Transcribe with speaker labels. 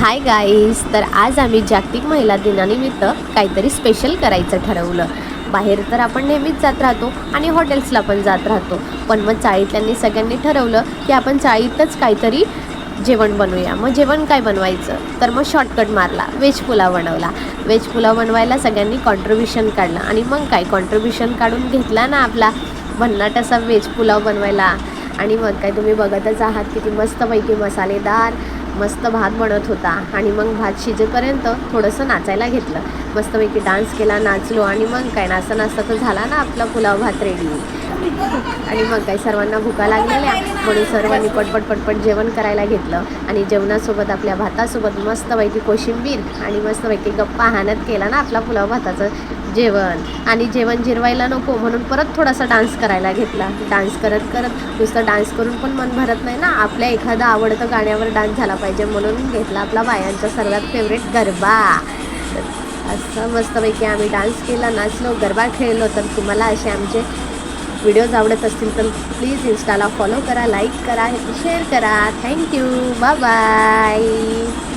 Speaker 1: Hi guys, तर आज आम्ही जागतिक महिला दिनानिमित्त काहीतरी स्पेशल करायचं ठरवलं. बाहेर तर आपण नेहमीच जात राहतो आणि हॉटेल्सला पण जात राहतो, पण मग चाळीतल्यांनी सगळ्यांनी ठरवलं की आपण चाळीतच काहीतरी जेवण बनवूया. मग जेवण काय बनवायचं, तर मग शॉर्टकट मारला, व्हेज पुलाव बनवला. व्हेज पुलाव बनवायला सगळ्यांनी कॉन्ट्रीब्युशन काढलं आणि मग काय कॉन्ट्रीब्युशन काढून घेतला ना आपला भन्नाट असा व्हेज पुलाव बनवायला. आणि मग काय तुम्ही बघतच आहात किती मस्तपैकी मसालेदार मस्त भात बनत होता. आणि मग भात शिजेपर्यंत थोडंसं नाचायला घेतलं, मस्तपैकी डान्स केला, नाचलो. आणि मग काय नाचता नाचता तर झाला ना आपला पुलाव भात रेडी. आणि मग काय सर्वांना भुका लागलेल्या म्हणून सर्वांनी पटपट पटपट जेवण करायला घेतलं. आणि जेवणासोबत आपल्या भातासोबत मस्तपैकी कोशिंबीर आणि मस्तपैकी गप्पा हाणत केला ना आपला पुलाव भाताचं जेवण. आणि जेवण जिरवायला नको म्हणून परत थोडासा डान्स करायला घेतला. डान्स करत करत नुसतं डान्स करून पण मन भरत नाही ना, आपल्या एखादं आवडतं गाण्यावर डान्स झाला पाहिजे म्हणून घेतला आपला बायांचा सर्वात फेवरेट गरबा. असं मस्तपैकी आम्ही डान्स केला, नाचलो, गरबा खेळलो. तर तुम्हाला असे आमचे व्हिडिओज आवडत असतील तर प्लीज इंस्टाला फॉलो करा, लाईक करा, शेअर करा. Thank you, bye bye.